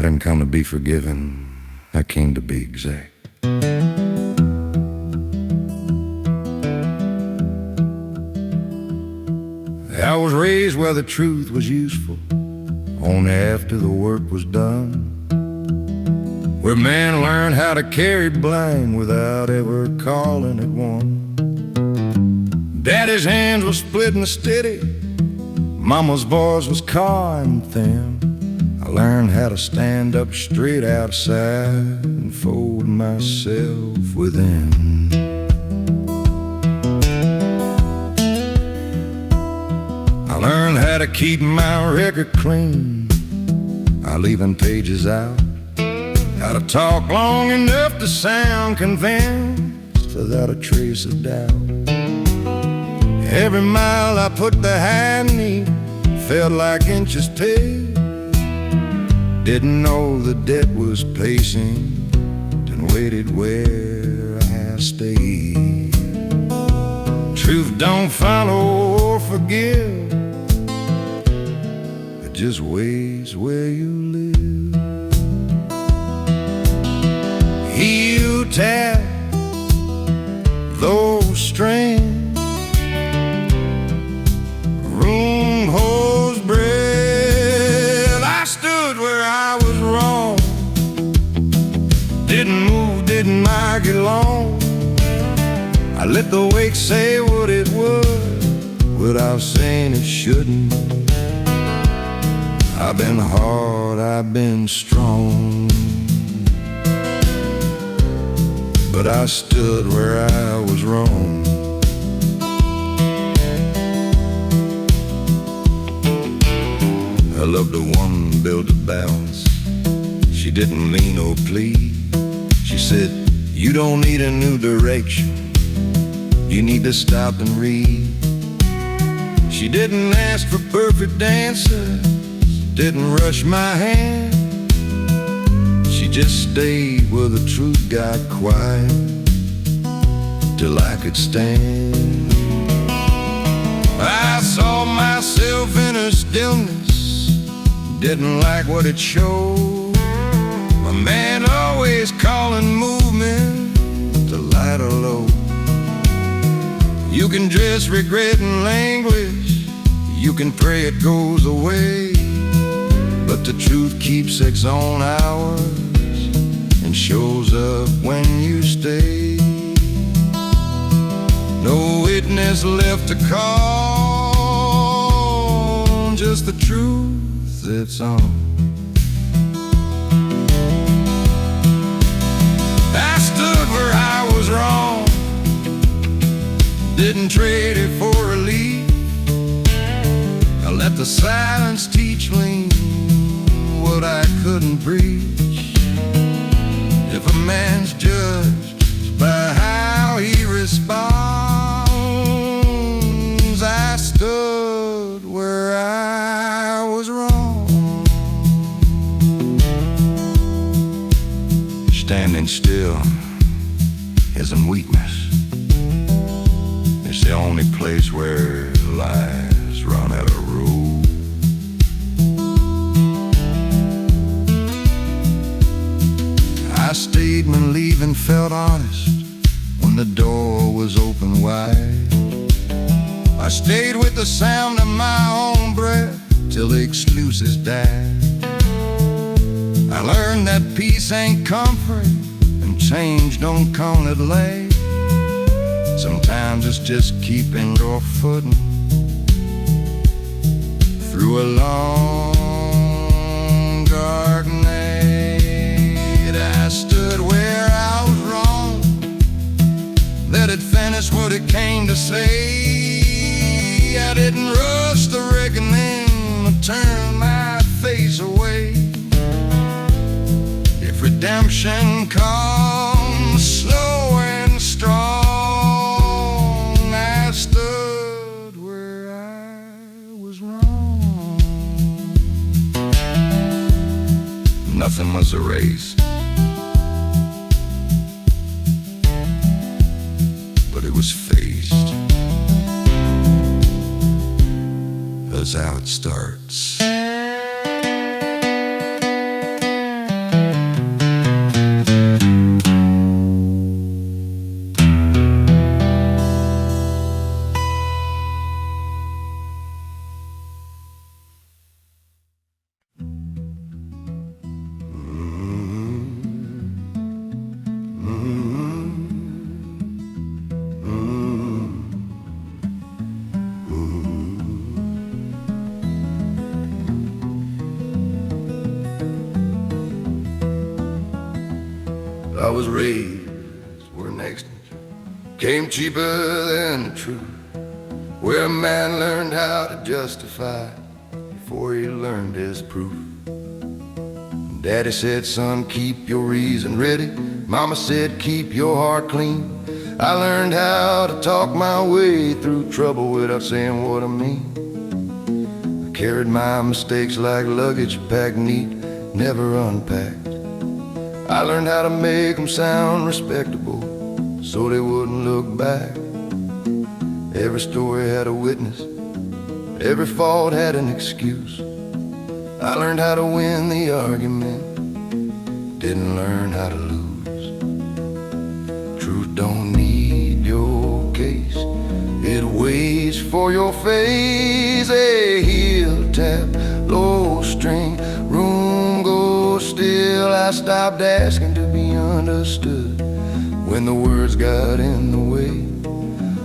didn't come to be forgiven, I came to be exact. I was raised where the truth was useful only after the work was done, where man learned how to carry blame without ever calling it one. Daddy's hands were split and steady, Mama's voice was calm and thin. I learned how to stand up straight outside and fold myself within. I learned how to keep my record clean by leaving pages out, how to talk long enough to sound convinced without a trace of doubt. Every mile I put the hand knee felt like inches paid. Didn't know the debt was patient and waited where I stayed. Truth don't follow or forgive, it just waits where you live. He'll tap those strings, room holds breath. I stood where I was wrong, didn't move, didn't argue long. I let the wake say what it would without saying it shouldn't. I've been hard, I've been strong, but I stood where I was wrong. I loved a woman built a balance. She didn't lean or plead. She said, you don't need a new direction, you need to stop and read. She didn't ask for perfect answers, didn't rush my hand. She just stayed where the truth got quiet till I could stand. I saw myself in her stillness, didn't like what it showed. My man always calling movement to light or low. You can dress regret in language, you can pray it goes away, but the truth keeps its own hours and shows up when you stay. No witness left to call, just the truth that's on. I stood where I was wrong, didn't trade it for relief. I let the silence teach me what I couldn't preach. If a man's judged by how he responds, I stood where I was wrong. Standing still isn't weakness, it's the only place where lies run out of road. I stayed when leaving felt honest, when the door was open wide. I stayed with the sound of my own breath till the excuses died. I learned that peace ain't comfort and change don't come that late. Sometimes it's just keeping your footing through a long dark night. I stood where I was wrong, let it finish what it came to say. I didn't rush the reckoning or turn my face away. If redemption comes slow and strong, I stood where I was wrong. Nothing was erased, but it was faced. That's how it starts. was raised where next came cheaper than the truth, where a man learned how to justify before he learned his proof. Daddy said, son, keep your reason ready. Mama said, keep your heart clean. I learned how to talk my way through trouble without saying what I mean. I carried my mistakes like luggage packed neat, never unpacked. I learned how to make them sound respectable so they wouldn't look back. Every story had a witness, every fault had an excuse. I learned how to win the argument, didn't learn how to lose. Truth don't need your case, it waits for your face. A heel tap, low string, room goes still. I stopped asking to be understood when the words got in the way.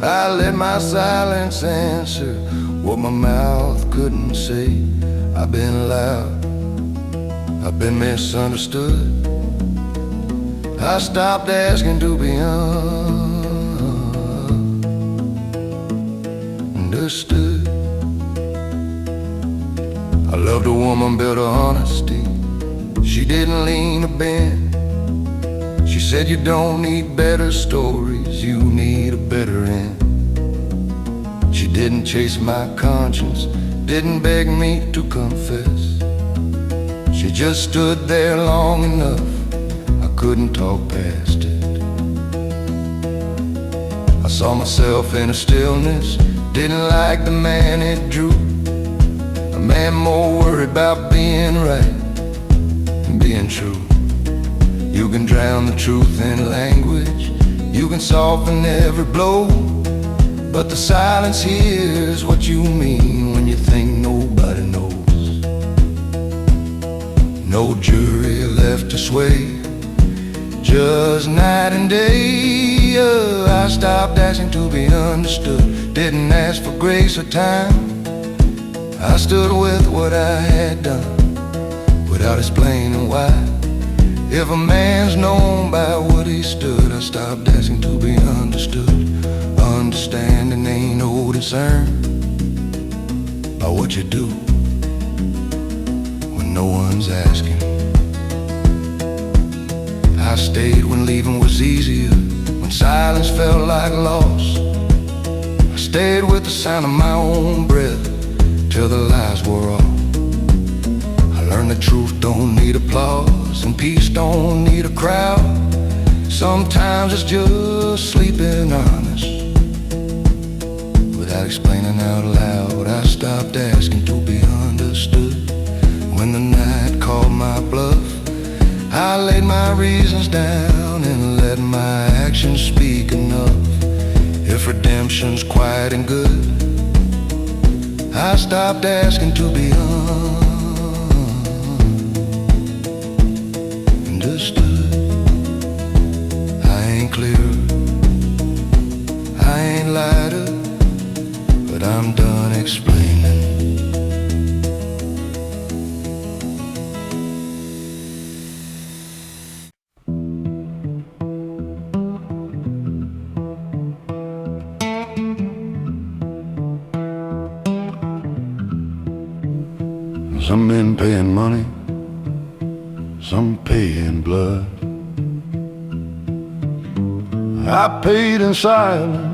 I let my silence answer what my mouth couldn't say. I've been loud, I've been misunderstood. I stopped asking to be understood. I loved a woman built of honesty. She didn't lean or bend. She said, you don't need better stories, you need a better end. She didn't chase my conscience, didn't beg me to confess. She just stood there long enough, I couldn't talk past it. I saw myself in a stillness, didn't like the man it drew. A man more worried about being right than being true. You can drown the truth in language, you can soften every blow, but the silence hears what you mean when you think nobody knows. No jury left to sway, just night and day. I stopped asking to be understood, didn't ask for grace or time. I stood with what I had done without explaining why. If a man's known by what he stood, I stopped asking to be understood. Understanding ain't no concern by what you do when no one's asking. I stayed when leaving was easier, when silence felt like loss. I stayed with the sound of my own breath till the lies wore off. I learned the truth don't need applause, and peace don't need a crowd. Sometimes it's just sleeping honest without explaining out loud. I stopped asking to be understood when the night called my bluff. I laid my reasons down and let my actions speak enough. If redemption's quiet and good, I stopped asking to be understood. I ain't clear, I ain't lighter, but I'm done explaining. Some men paying money, some paying blood. I paid in silence,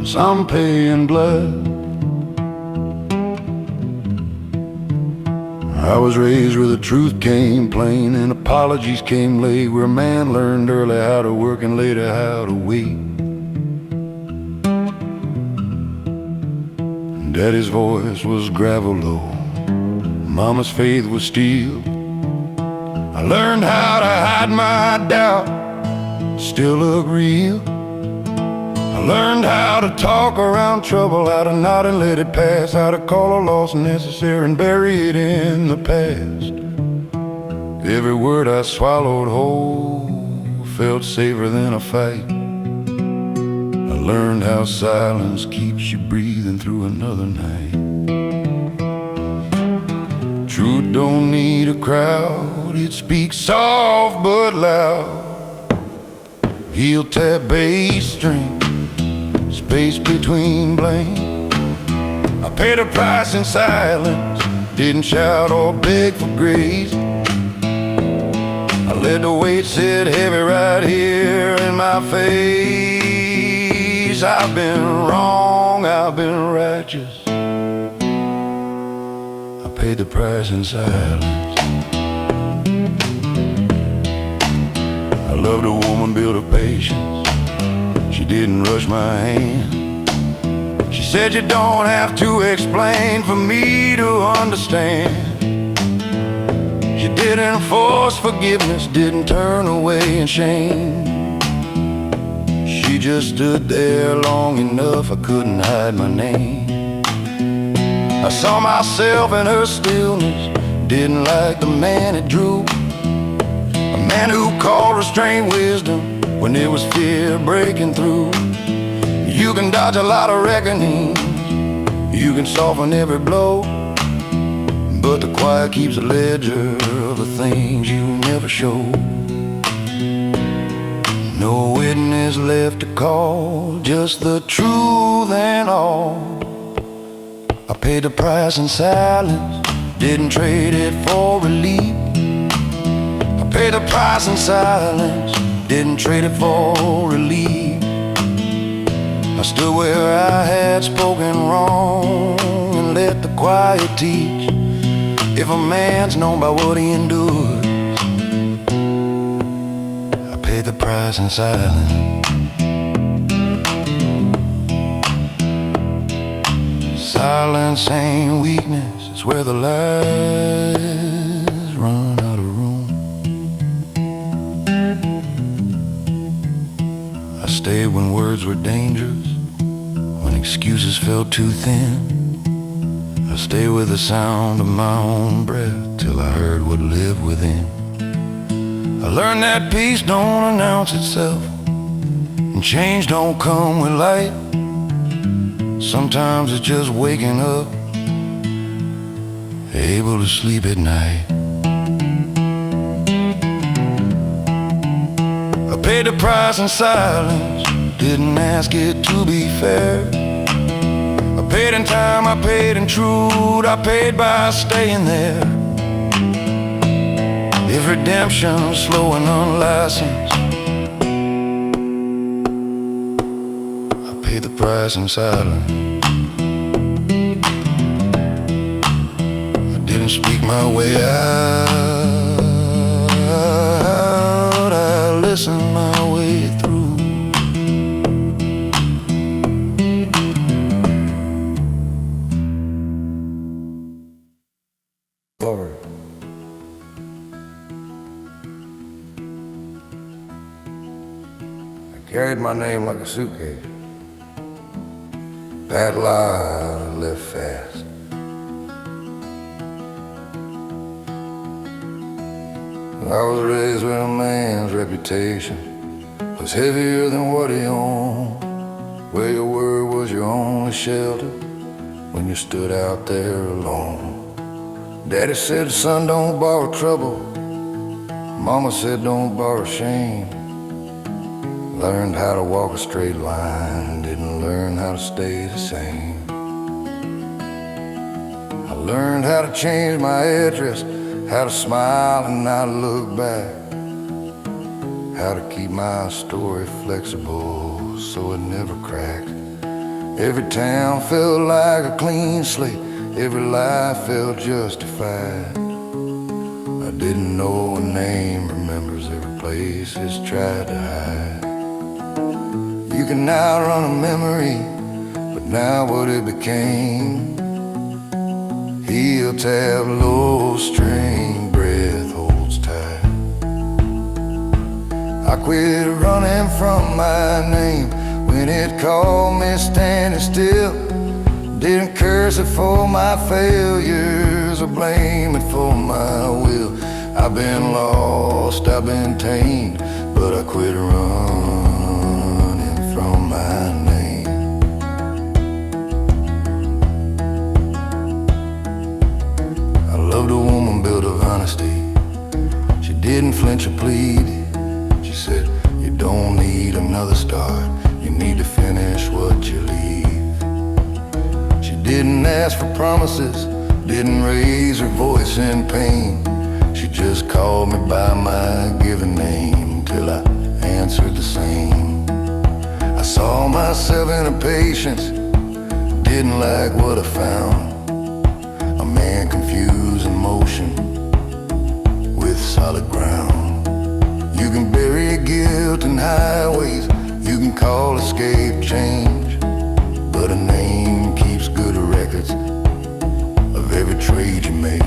some paying blood. I was raised where the truth came plain and apologies came late, where a man learned early how to work and later how to wait. Daddy's voice was gravel low, Mama's faith was steel. I learned how to hide my doubt, still look real. I learned how to talk around trouble, how to nod and let it pass, how to call a loss necessary and bury it in the past. Every word I swallowed whole felt safer than a fight. I learned how silence keeps you breathing through another night. Truth don't need a crowd, it speaks soft but loud. Heel tap bass string, space between blame. I paid a price in silence, didn't shout or beg for grace. I let the weight sit heavy right here in my face. I've been wrong, I've been righteous. I paid the price in silence. I loved a woman, built her patience. She didn't rush my hand. She said you don't have to explain for me to understand. She didn't force forgiveness, didn't turn away in shame. She just stood there long enough I couldn't hide my name. I saw myself in her stillness, didn't like the man it drew. A man who called restrained wisdom when there was fear breaking through. You can dodge a lot of reckoning, you can soften every blow, but the quiet keeps a ledger of the things you never show. No witness left to call, just the truth and all. I paid the price in silence, didn't trade it for relief. I paid the price in silence, didn't trade it for relief. I stood where I had spoken wrong and let the quiet teach. If a man's known by what he endures, I paid the price in silence. Silence ain't weakness, it's where the lies run out of room. I stayed when words were dangerous, when excuses felt too thin. I stayed with the sound of my own breath till I heard what lived within. I learned that peace don't announce itself, and change don't come with light. Sometimes it's just waking up, able to sleep at night. I paid the price in silence, didn't ask it to be fair. I paid in time, I paid in truth, I paid by staying there. If redemption's slow and unlicensed, I paid the price in silence. I didn't speak my way out, I listened my way through. Lord, I carried my name like a suitcase. That lie I lived fast. I was raised where a man's reputation was heavier than what he owned, where your word was your only shelter when you stood out there alone. Daddy said, son, don't borrow trouble. Mama said, don't borrow shame. Learned how to walk a straight line, didn't learn how to stay the same. I learned how to change my address, how to smile and not look back, how to keep my story flexible so it never cracked. Every town felt like a clean slate, every life felt justified. I didn't know a name remembers every place it's tried to hide. You can outrun a memory, but now what it became. Heel tap, low string, breath holds tight. I quit running from my name when it called me standing still. Didn't curse it for my failures or blame it for my will. I've been lost, I've been tamed, but I quit running from my name. I loved a didn't ask for promises, didn't raise her voice in pain. She just called me by my given name till I answered the same. I saw myself in her patience, didn't like what I found. A man confused in motion with solid ground. You can bury guilt in highways, you can call escape change, but a name keeps good records of every trade you make.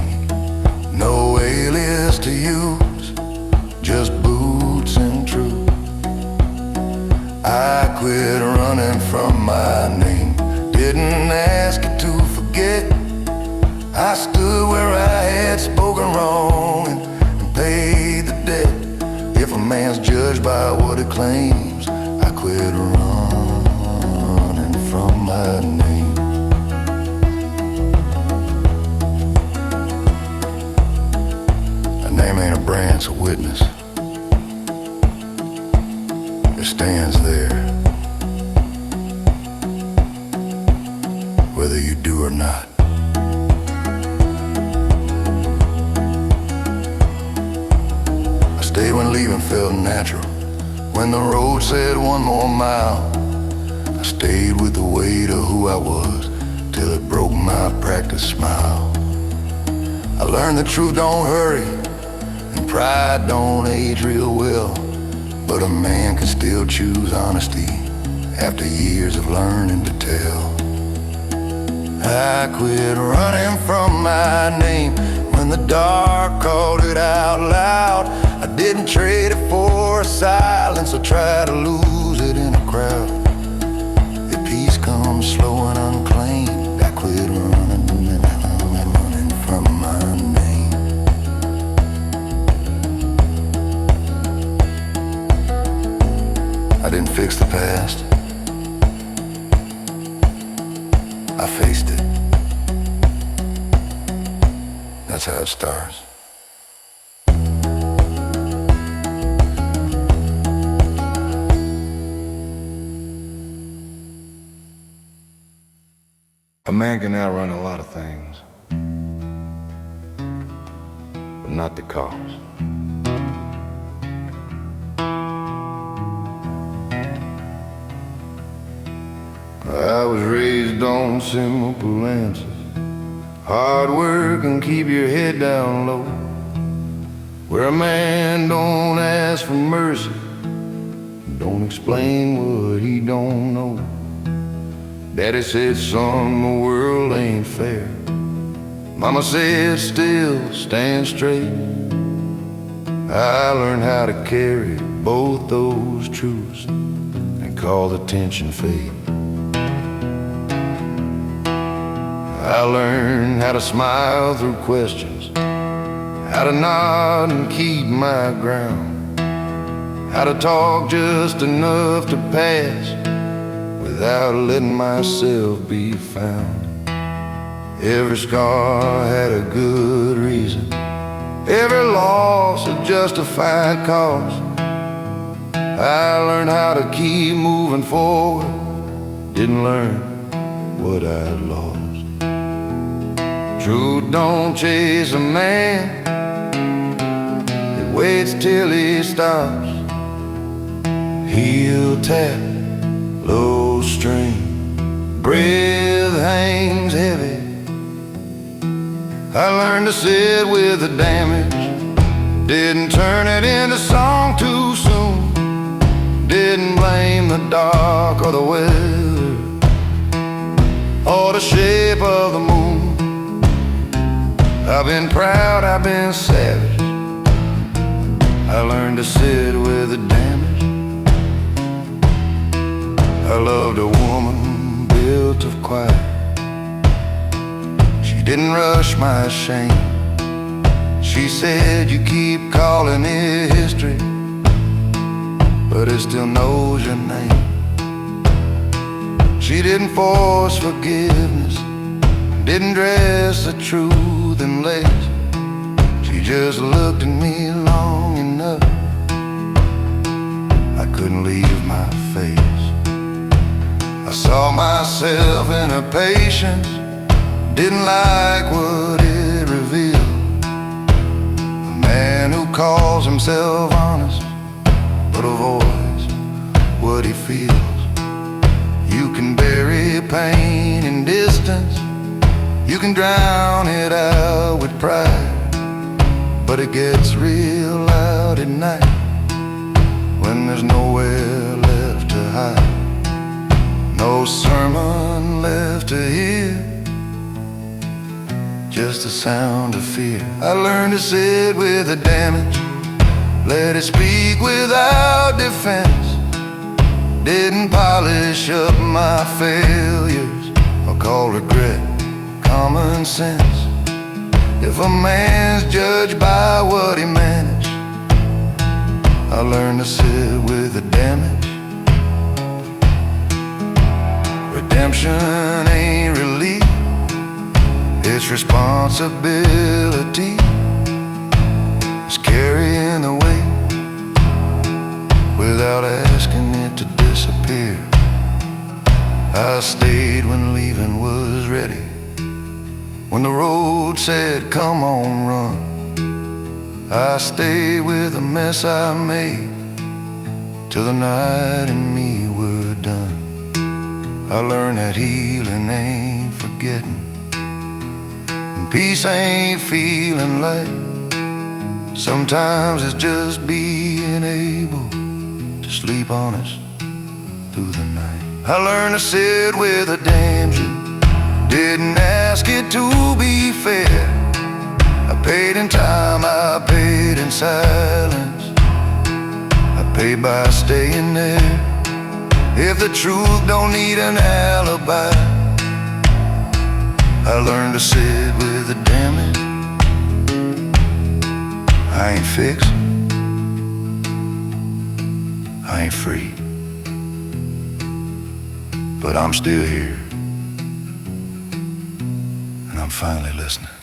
No alias to use, just boots and truth. I quit running from my name, didn't ask you to forget. I stood where I had spoken wrong and paid the debt. If a man's judged by what he claims, I quit running from my name. A name ain't a branch, a witness. It stands there, whether you do or not. I stayed when leaving felt natural. When the road said one more mile, I stayed with the weight of who I was till it broke my practice smile. I learned the truth don't hurry and pride don't age real well, but a man can still choose honesty after years of learning to tell. I quit running from my name when the dark called it out loud. I didn't trade it for silence or try to lose it in a crowd. If peace comes slow and unclaimed, I quit running from my name. I didn't fix the past, I faced it. That's how it starts. A man can outrun a lot of things, but not the cause. I was raised on simple answers. Hard work and keep your head down low. Where a man don't ask for mercy, don't explain what he don't know. Daddy said, son, the world ain't fair. Mama said, still stand straight. I learned how to carry both those truths and call the tension fate. I learned how to smile through questions, how to nod and keep my ground, how to talk just enough to pass without letting myself be found. Every scar had a good reason, every loss a justified cause. I learned how to keep moving forward, didn't learn what I'd lost. Truth don't chase a man, it waits till he stops. Heel tap, low string, breath hangs heavy. I learned to sit with the damage, didn't turn it into song too soon. Didn't blame the dark or the weather or the shape of the moon. I've been proud, I've been savage. I learned to sit with the damage. I loved a woman built of quiet. She didn't rush my shame. She said, you keep calling it history, but it still knows your name. She didn't force forgiveness, didn't dress the truth in lace. She just looked at me long enough, I couldn't leave my face. I saw myself in her patience, didn't like what it revealed. A man who calls himself honest but avoids what he feels. You can bury pain in distance, you can drown it out with pride, but it gets real loud at night when there's nowhere left to hide. No sermon left to hear, just the sound of fear. I learned to sit with the damage, let it speak without defense. Didn't polish up my failures or call regret common sense. If a man's judged by what he managed, I learned to sit with the damage. Redemption ain't relief, it's responsibility. It's carrying the weight without asking it to disappear. I stayed when leaving was ready, when the road said come on run. I stayed with the mess I made till the night and me were done. I learned that healing ain't forgetting, and peace ain't feeling light. Sometimes it's just being able to sleep honest through the night. I learned to sit with a danger, didn't ask it to be fair. I paid in time, I paid in silence, I paid by staying there. If the truth don't need an alibi, I learned to sit with the damage. I ain't fixed, I ain't free, but I'm still here, and I'm finally listening.